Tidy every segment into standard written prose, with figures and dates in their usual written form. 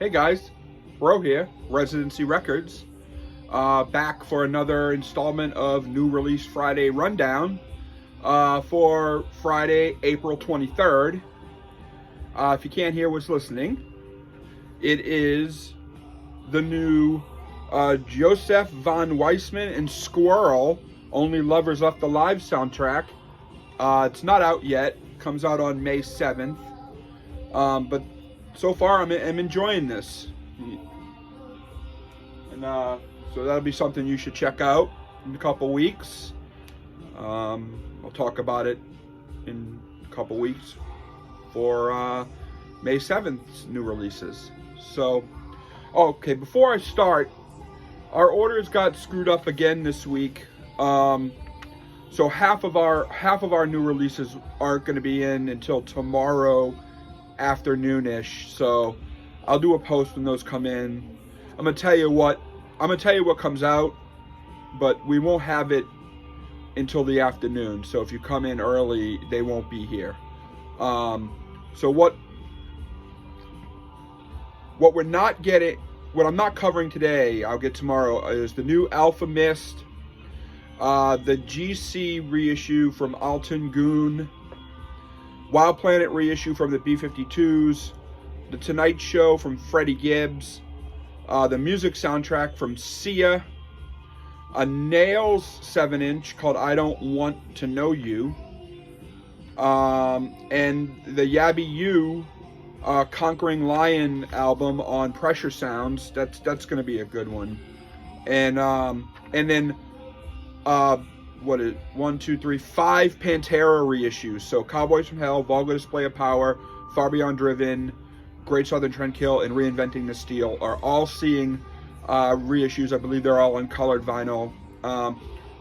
Hey guys, Bro here, Residency Records, back for another installment of New Release Friday Rundown for Friday, April 23rd. If you can't hear what's listening, it is the new Joseph von Weissman and Squirrel, Only Lovers Left Alive soundtrack. It's not out yet, comes out on May 7th, but so far I'm enjoying this. And so that'll be something you should check out in a couple weeks. I'll talk about it in a couple weeks for May 7th's new releases. So, okay, before I start, our orders got screwed up again this week. So half of our new releases aren't going to be in until tomorrow afternoonish. So I'll do a post when those come in. I'm gonna tell you what comes out, but we won't have it until the afternoon. So if you come in early, they won't be here. So what we're not getting, what I'm not covering today, I'll get tomorrow, is the new Alpha Mist, the GC reissue from Alton Goon, Wild Planet reissue from the B-52s, The Tonight Show from Freddie Gibbs, the music soundtrack from Sia, a Nails 7-inch called I Don't Want to Know You, and the Yabby You Conquering Lion album on Pressure Sounds. That's going to be a good one. And then what is 1, 2, 3, 5 Pantera reissues. So Cowboys from Hell, Vulgar Display of Power, Far Beyond Driven, Great Southern Trendkill, and Reinventing the Steel are all seeing reissues. I believe they're all on colored vinyl.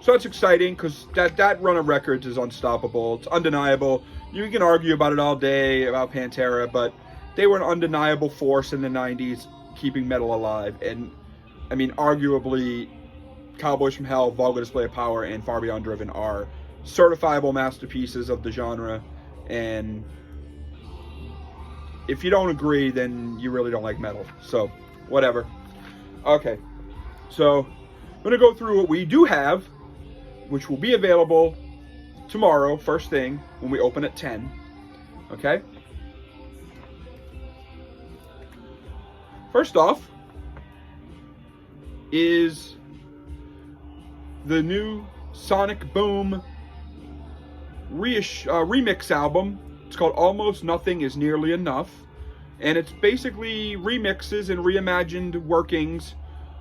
So it's exciting because that run of records is unstoppable. It's undeniable. You can argue about it all day about Pantera, but they were an undeniable force in the 90s, keeping metal alive. And I mean, arguably, Cowboys from Hell, Vulgar Display of Power, and Far Beyond Driven are certifiable masterpieces of the genre. And if you don't agree, then you really don't like metal. So, whatever. Okay, so I'm going to go through what we do have, which will be available tomorrow, first thing, when we open at 10. Okay? First off is the new Sonic Boom remix album. It's called Almost Nothing Is Nearly Enough, and it's basically remixes and reimagined workings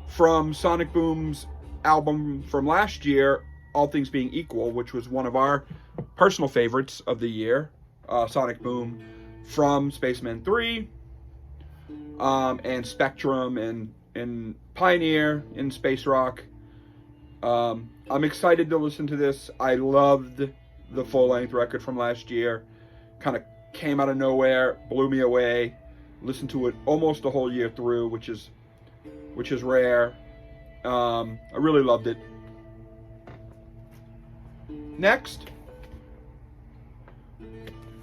from Sonic Boom's album from last year, All Things Being Equal, which was one of our personal favorites of the year. Sonic Boom from Spaceman 3, and Spectrum, and Pioneer in Space Rock. I'm excited to listen to this. I loved the full-length record from last year. Kind of came out of nowhere, blew me away. Listened to it almost a whole year through, which is rare. I really loved it. Next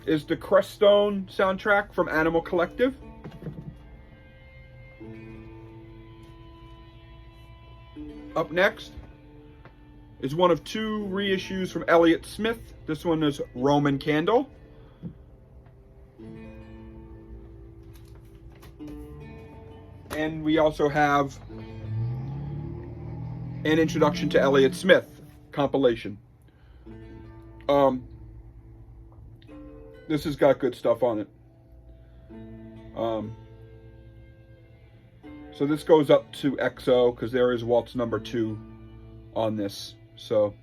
is the Crestone soundtrack from Animal Collective. Up next is one of 2 reissues from Elliott Smith. This one is Roman Candle. And we also have an Introduction to Elliott Smith compilation. This has got good stuff on it. So this goes up to XO because there is waltz number 2 on this. So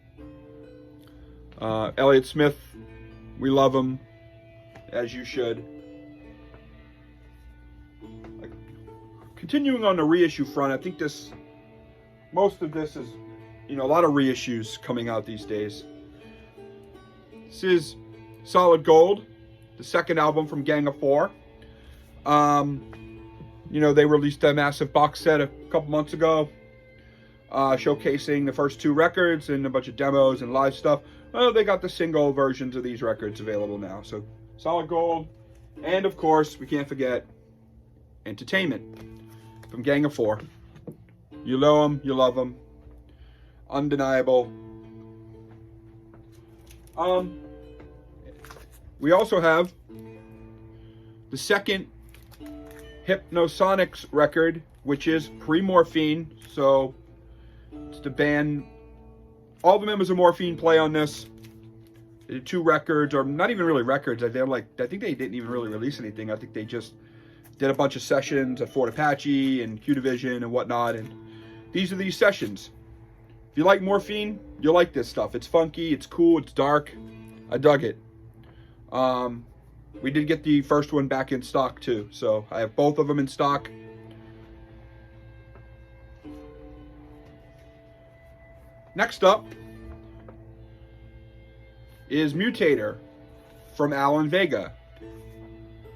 Elliott Smith, we love him, as you should. Continuing on the reissue front, I think most of this is, a lot of reissues coming out these days. This is Solid Gold, the second album from Gang of Four. They released a massive box set a couple months ago, showcasing the first 2 records and a bunch of demos and live stuff. Well, they got the single versions of these records available now. So Solid Gold, and of course, we can't forget Entertainment. from Gang of Four. You know him, you love him. Undeniable. We also have the second Hypnosonics record, which is Pre-Morphine. So it's the band. All the members of Morphine play on this. They did 2 records, or not even really records. I think they didn't even really release anything. I think they just did a bunch of sessions at Fort Apache and Q Division and whatnot. And these are these sessions. If you like Morphine, you'll like this stuff. It's funky, it's cool, it's dark. I dug it. We did get the first one back in stock too, so I have both of them in stock. Next up is Mutator from Alan Vega,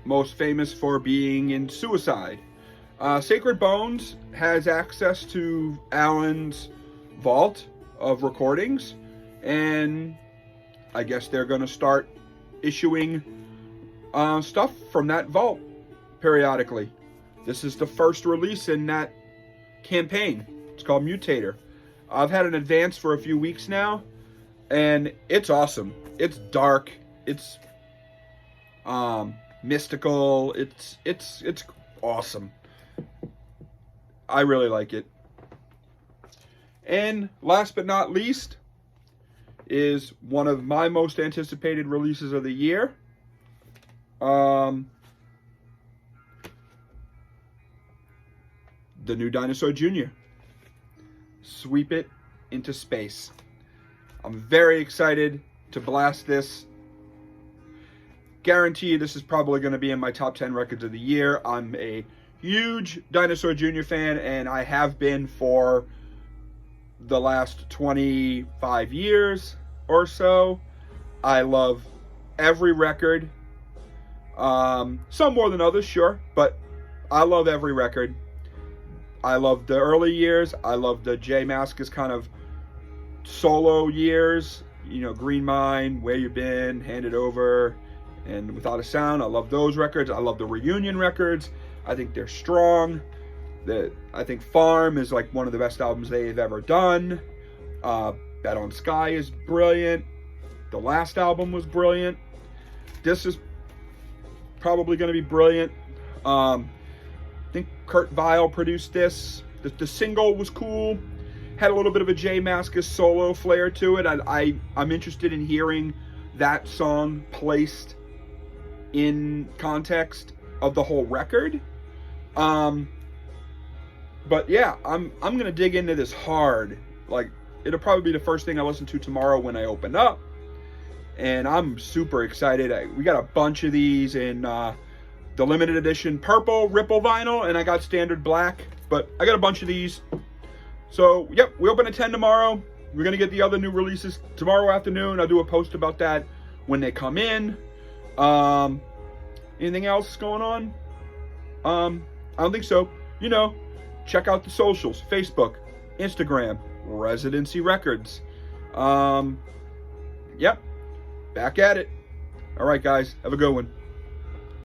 most famous for being in Suicide. Sacred Bones has access to Alan's vault of recordings, and I guess they're going to start issuing stuff from that vault periodically. This is the first release in that campaign. It's called Mutator. I've had an advance for a few weeks now, and it's awesome. It's dark. It's mystical. It's awesome. I really like it. And last but not least is one of my most anticipated releases of the year. The new Dinosaur Jr. Sweep It into Space. I'm very excited to blast this. Guarantee this is probably going to be in my top 10 records of the year. I'm a huge Dinosaur Jr. fan, and I have been for the last 25 years or so. I love every record. Some more than others, sure, but I love every record. I love the early years. I love the J Mascis kind of solo years. You know, Green Mine, Where You Been, Hand It Over, and Without a Sound. I love those records. I love the reunion records. I think they're strong. I think Farm is like one of the best albums they've ever done. Bet on Sky is brilliant. The last album was brilliant. This is probably going to be brilliant. I think Kurt Vile produced this. The single was cool. Had a little bit of a J Mascis solo flair to it. I'm interested in hearing that song placed in context of the whole record. But yeah, I'm gonna dig into this hard. Like, it'll probably be the first thing I listen to tomorrow when I open up, and I'm super excited. We got a bunch of these in the limited edition purple Ripple vinyl, and I got standard black, but I got a bunch of these. So yep, we open at 10 tomorrow. We're gonna get the other new releases tomorrow afternoon. I'll do a post about that when they come in. Anything else going on? I don't think so. You know, check out the socials: Facebook, Instagram, Residency Records. Yep, back at it. All right, guys, have a good one.